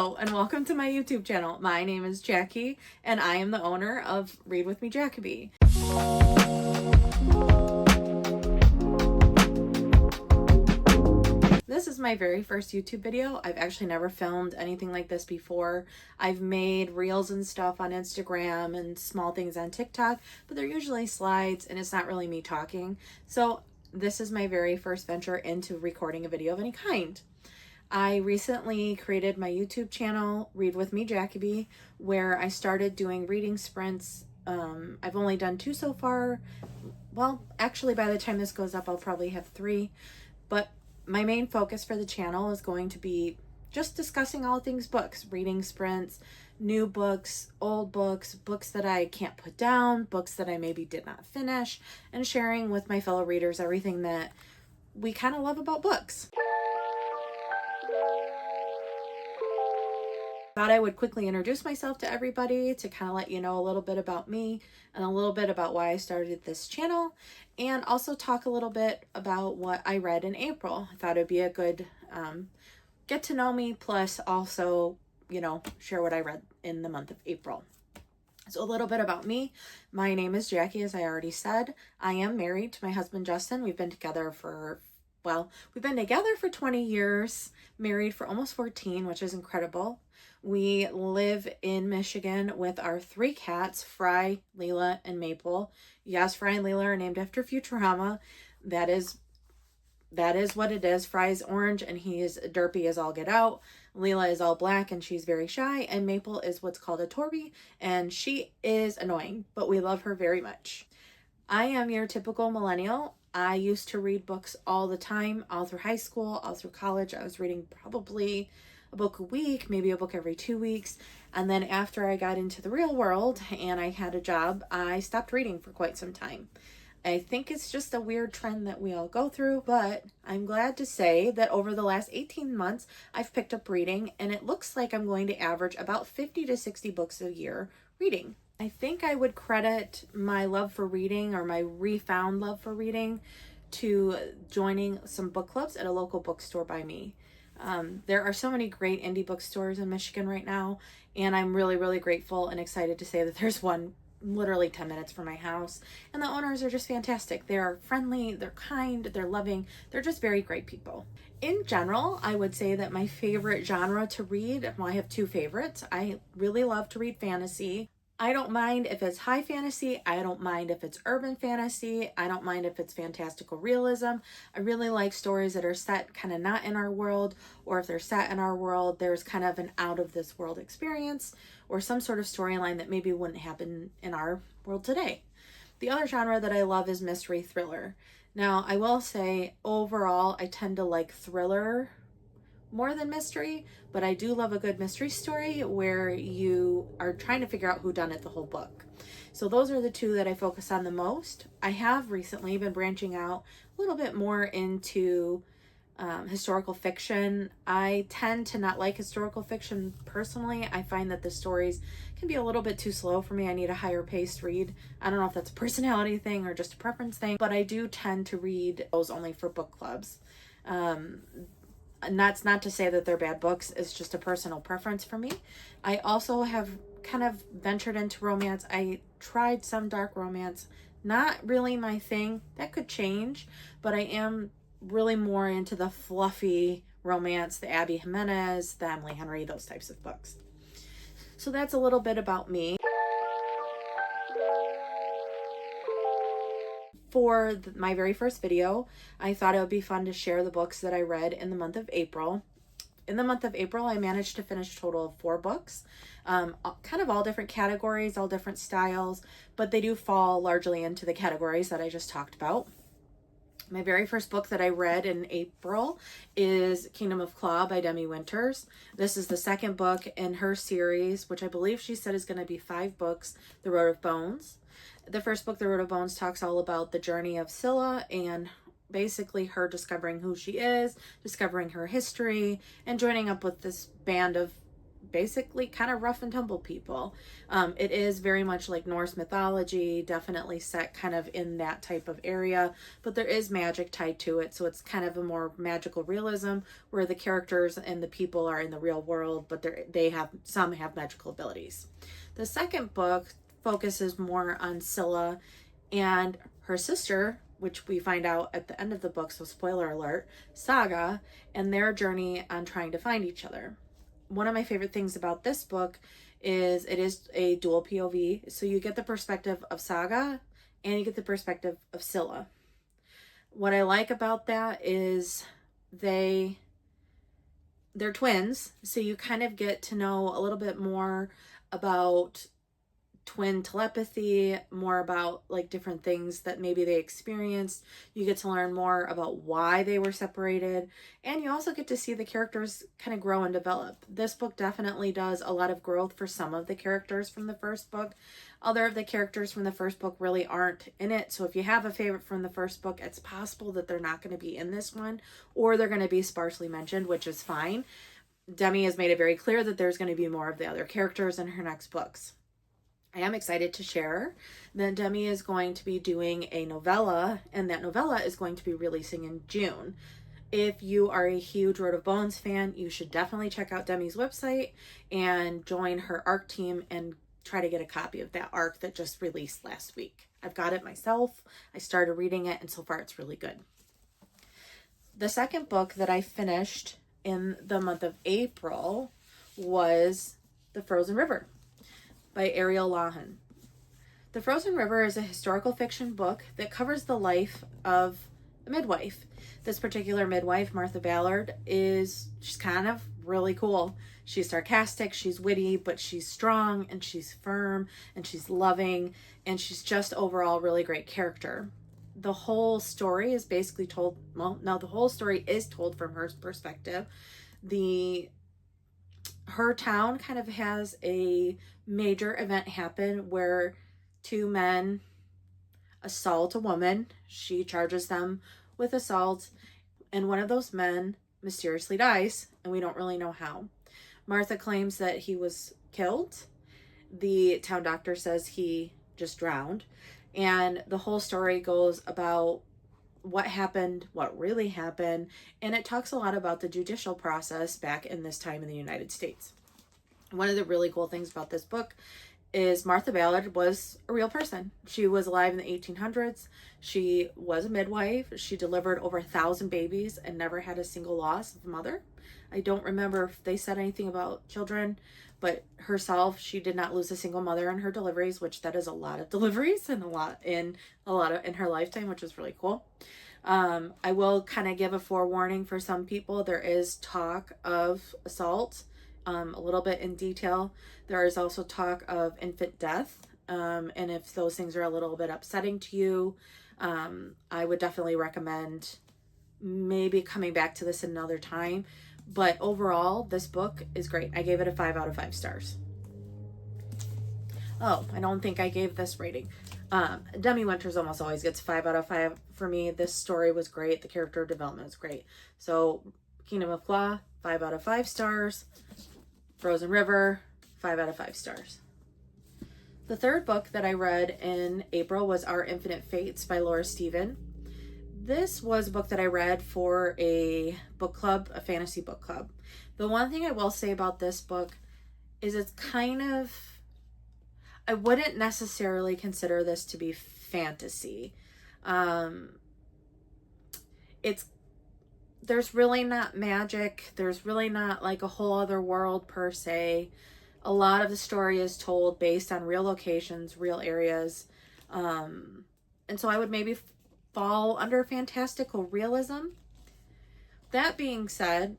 Hello and welcome to my YouTube channel. My name is Jackie and I am the owner of Read With Me Jacoby. This is my very first YouTube video. I've actually never filmed anything like this before. I've made reels and stuff on Instagram and small things on TikTok, but they're usually slides and it's not really me talking. So this is my very first venture into recording a video of any kind. I recently created my YouTube channel, Read With Me Jacoby, where I started doing reading sprints. I've only done 2 so far. Well, actually by the time this goes up, I'll probably have 3. But my main focus for the channel is going to be just discussing all things books, reading sprints, new books, old books, books that I can't put down, books that I maybe did not finish, and sharing with my fellow readers everything that we kind of love about books. Thought I would quickly introduce myself to everybody to kind of let you know a little bit about me and a little bit about why I started this channel, and also talk a little bit about what I read in April. I thought it'd be a good get to know me, plus also, share what I read in the month of April. So a little bit about me. My name is Jackie, as I already said. I am married to my husband, Justin. We've been together for 20 years, married for almost 14, which is incredible. We live in Michigan with our 3 cats, Fry, Leela, and Maple. Yes, Fry and Leela are named after Futurama. That is what it is. Fry is orange and he is derpy as all get out. Leela is all black and she's very shy. And Maple is what's called a Torby and she is annoying, but we love her very much. I am your typical millennial. I used to read books all the time, all through high school, all through college. I was reading probably a book a week, maybe a book every 2 weeks. And then after I got into the real world and I had a job, I stopped reading for quite some time. I think it's just a weird trend that we all go through, but I'm glad to say that over the last 18 months, I've picked up reading and it looks like I'm going to average about 50 to 60 books a year reading. I think I would credit my love for reading, or my refound love for reading, to joining some book clubs at a local bookstore by me. There are so many great indie bookstores in Michigan right now, and I'm really, really grateful and excited to say that there's one literally 10 minutes from my house, and the owners are just fantastic. They are friendly, they're kind, they're loving, they're just very great people. In general, I would say that my favorite genre to read, well, I have 2 favorites. I really love to read fantasy. I don't mind if it's high fantasy. I don't mind if it's urban fantasy. I don't mind if it's fantastical realism. I really like stories that are set kind of not in our world, or if they're set in our world, there's kind of an out of this world experience or some sort of storyline that maybe wouldn't happen in our world today. The other genre that I love is mystery thriller. Now, I will say overall, I tend to like thriller more than mystery, but I do love a good mystery story where you are trying to figure out who done it the whole book. So those are the 2 that I focus on the most. I have recently been branching out a little bit more into historical fiction. I tend to not like historical fiction personally. I find that the stories can be a little bit too slow for me. I need a higher paced read. I don't know if that's a personality thing or just a preference thing, but I do tend to read those only for book clubs. And that's not to say that they're bad books. It's just a personal preference for me. I also have kind of ventured into romance. I tried some dark romance. Not really my thing. That could change, but I am really more into the fluffy romance, the Abby Jimenez, the Emily Henry, those types of books. So that's a little bit about me. For my very first video, I thought it would be fun to share the books that I read in the month of April. In the month of April, I managed to finish a total of 4 books, kind of all different categories, all different styles, but they do fall largely into the categories that I just talked about. My very first book that I read in April is Kingdom of Claw by Demi Winters. This is the second book in her series, which I believe she said is going to be 5 books, The Road of Bones. The first book, The Road of Bones, talks all about the journey of Scylla and basically her discovering who she is, discovering her history, and joining up with this band of basically kind of rough and tumble people. It is very much like Norse mythology, definitely set kind of in that type of area, but there is magic tied to it. So it's kind of a more magical realism where the characters and the people are in the real world, but some have magical abilities. The second book focuses more on Scylla and her sister, which we find out at the end of the book, so spoiler alert, Saga, and their journey on trying to find each other. One of my favorite things about this book is it is a dual POV, so you get the perspective of Saga and you get the perspective of Scylla. What I like about that is they're twins, so you kind of get to know a little bit more about twin telepathy, more about like different things that maybe they experienced. You get to learn more about why they were separated, and you also get to see the characters kind of grow and develop. This book definitely does a lot of growth for some of the characters from the first book. Other of the characters from the first book really aren't in it, so if you have a favorite from the first book, it's possible that they're not going to be in this one, or they're going to be sparsely mentioned, which is fine. Demi has made it very clear that there's going to be more of the other characters in her next books. I am excited to share that Demi is going to be doing a novella, and that novella is going to be releasing in June. If you are a huge Road of Bones fan, you should definitely check out Demi's website and join her ARC team and try to get a copy of that ARC that just released last week. I've got it myself. I started reading it, and so far it's really good. The second book that I finished in the month of April was The Frozen River by Ariel Lahan. The Frozen River is a historical fiction book that covers the life of a midwife. This particular midwife, Martha Ballard, she's kind of really cool. She's sarcastic, she's witty, but she's strong and she's firm and she's loving, and she's just overall really great character. The whole story is basically told, the whole story is told from her perspective. Her town kind of has a major event happen where two men assault a woman. She charges them with assault, and one of those men mysteriously dies, and we don't really know how. Martha claims that he was killed. The town doctor says he just drowned, and the whole story goes about what happened, what really happened, and it talks a lot about the judicial process back in this time in the United States. One of the really cool things about this book is Martha Ballard was a real person. She was alive in the 1800s. She was a midwife. She delivered over 1,000 babies and never had a single loss of a mother. I don't remember if they said anything about children, but herself, she did not lose a single mother in her deliveries, which that is a lot of deliveries and a lot in her lifetime, which is really cool. I will kind of give a forewarning for some people. There is talk of assault, a little bit in detail. There is also talk of infant death. And if those things are a little bit upsetting to you, I would definitely recommend maybe coming back to this another time. But overall, this book is great. I gave it a 5 out of 5 stars. Oh, I don't think I gave this rating. Demi Winters almost always gets 5 out of 5 for me. This story was great. The character development was great. So, Kingdom of Claw, 5 out of 5 stars. Frozen River, 5 out of 5 stars. The third book that I read in April was Our Infinite Fates by Laura Steven. This was a book that I read for a book club, a fantasy book club. The one thing I will say about this book is it's kind of, I wouldn't necessarily consider this to be fantasy. There's really not magic. There's really not like a whole other world per se. A lot of the story is told based on real locations, real areas. And so I would maybe fall under fantastical realism. That being said,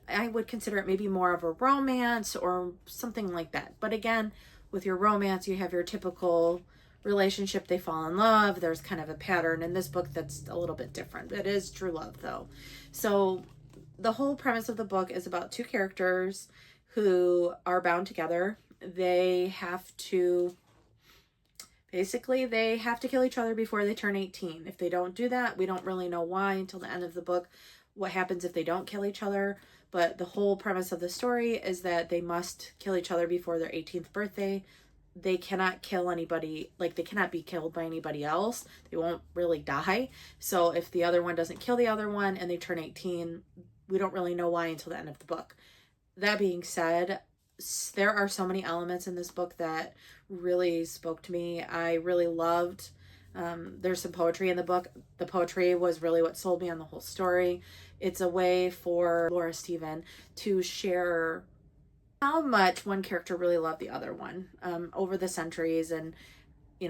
I would consider it maybe more of a romance or something like that. But again, with your romance, you have your typical relationship, they fall in love. There's kind of a pattern in this book that's a little bit different. It is true love though. So the whole premise of the book is about two characters who are bound together. They have to kill each other before they turn 18. If they don't do that, we don't really know why until the end of the book what happens if they don't kill each other. but the whole premise of the story is that they must kill each other before their 18th birthday. They cannot kill anybody, like they cannot be killed by anybody else. They won't really die. So if the other one doesn't kill the other one and they turn 18, we don't really know why until the end of the book. That being said, there are so many elements in this book that really spoke to me. I really loved, there's some poetry in the book. The poetry was really what sold me on the whole story. It's a way for Laura Steven to share how much one character really loved the other one over the centuries, and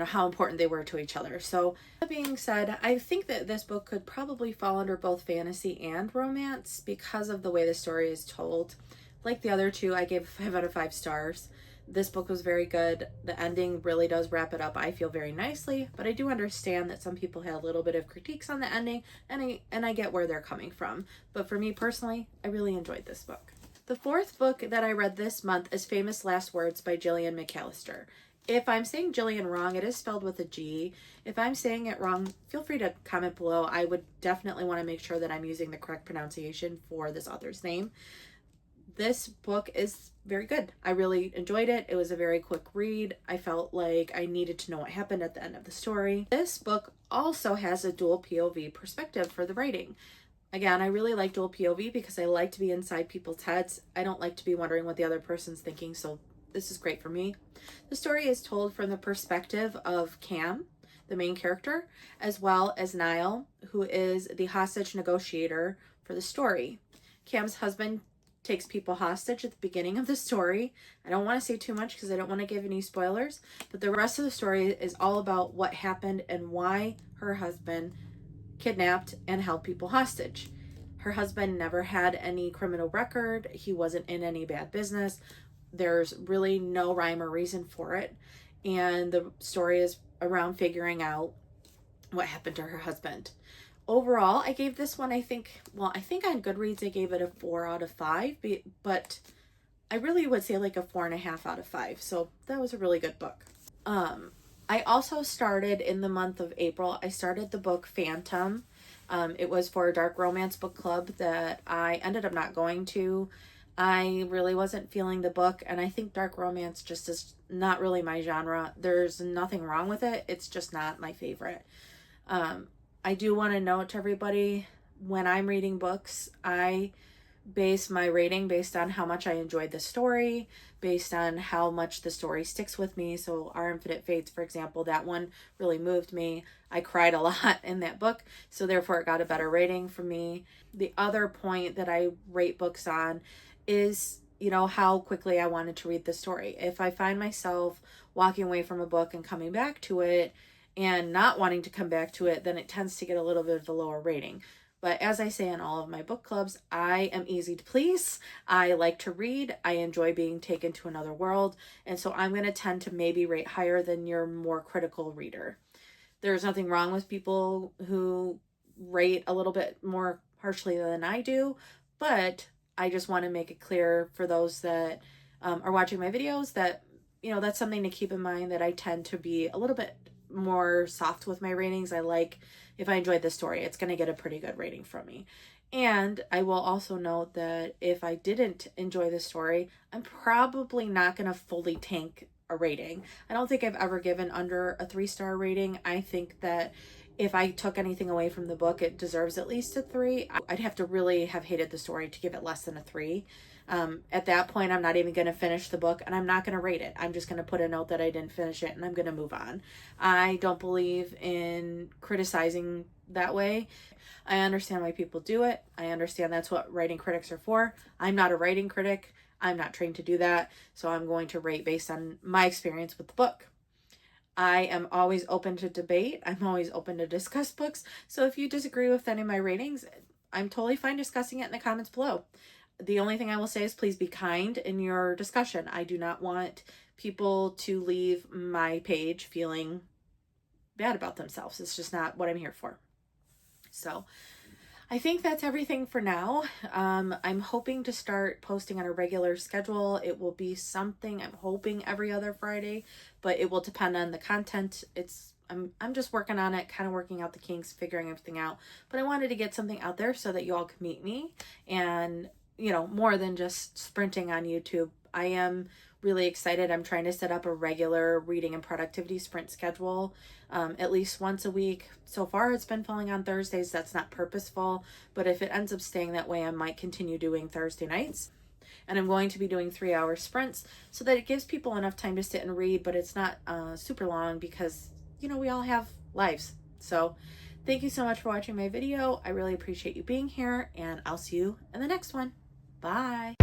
how important they were to each other. So that being said, I think that this book could probably fall under both fantasy and romance because of the way the story is told. Like the other two, I gave 5 out of 5 stars. This book was very good. The ending really does wrap it up, I feel, very nicely, but I do understand that some people had a little bit of critiques on the ending, and I get where they're coming from. But for me personally, I really enjoyed this book. The 4th book that I read this month is Famous Last Words by Gillian McAllister. If I'm saying Jillian wrong, it is spelled with a G. If I'm saying it wrong, feel free to comment below. I would definitely want to make sure that I'm using the correct pronunciation for this author's name. This book is very good. I really enjoyed it. It was a very quick read. I felt like I needed to know what happened at the end of the story. This book also has a dual POV perspective for the writing. Again, I really like dual POV because I like to be inside people's heads. I don't like to be wondering what the other person's thinking, so this is great for me. The story is told from the perspective of Cam, the main character, as well as Niall, who is the hostage negotiator for the story. Cam's husband takes people hostage at the beginning of the story. I don't want to say too much because I don't want to give any spoilers, but the rest of the story is all about what happened and why her husband kidnapped and held people hostage. Her husband never had any criminal record. He wasn't in any bad business. There's really no rhyme or reason for it. And the story is around figuring out what happened to her husband. Overall, I gave this one, I think on Goodreads I gave it a 4 out of 5, but I really would say like a 4.5 out of 5. So that was a really good book. I also started in the month of April, I started the book Phantom. It was for a dark romance book club that I ended up not going to. I really wasn't feeling the book, and I think dark romance just is not really my genre. There's nothing wrong with it. It's just not my favorite. I do want to note to everybody, when I'm reading books, I base my rating based on how much I enjoyed the story, based on how much the story sticks with me. So Our Infinite Fates, for example, that one really moved me. I cried a lot in that book, so therefore it got a better rating for me. The other point that I rate books on is, how quickly I wanted to read the story. If I find myself walking away from a book and coming back to it and not wanting to come back to it, then it tends to get a little bit of a lower rating. But as I say in all of my book clubs, I am easy to please. I like to read. I enjoy being taken to another world. And so I'm going to tend to maybe rate higher than your more critical reader. There's nothing wrong with people who rate a little bit more harshly than I do, but I just want to make it clear for those that are watching my videos that, that's something to keep in mind, that I tend to be a little bit more soft with my ratings. I like, if I enjoyed the story, it's going to get a pretty good rating from me. And I will also note that if I didn't enjoy the story, I'm probably not going to fully tank a rating. I don't think I've ever given under a 3-star rating. I think that if I took anything away from the book, it deserves at least a 3. I'd have to really have hated the story to give it less than a 3. At that point, I'm not even going to finish the book, and I'm not going to rate it. I'm just going to put a note that I didn't finish it, and I'm going to move on. I don't believe in criticizing that way. I understand why people do it. I understand that's what writing critics are for. I'm not a writing critic. I'm not trained to do that. So I'm going to rate based on my experience with the book. I am always open to debate. I'm always open to discuss books. So if you disagree with any of my ratings, I'm totally fine discussing it in the comments below. The only thing I will say is please be kind in your discussion. I do not want people to leave my page feeling bad about themselves. It's just not what I'm here for. So I think that's everything for now. I'm hoping to start posting on a regular schedule. It will be something, I'm hoping, every other Friday, but it will depend on the content. I'm just working on it, kind of working out the kinks, figuring everything out. But I wanted to get something out there so that you all could meet me and more than just sprinting on YouTube. I am really excited. I'm trying to set up a regular reading and productivity sprint schedule, at least once a week. So far, it's been falling on Thursdays. That's not purposeful, but if it ends up staying that way, I might continue doing Thursday nights. And I'm going to be doing 3-hour sprints so that it gives people enough time to sit and read, but it's not super long because, we all have lives. So thank you so much for watching my video. I really appreciate you being here, and I'll see you in the next one. Bye.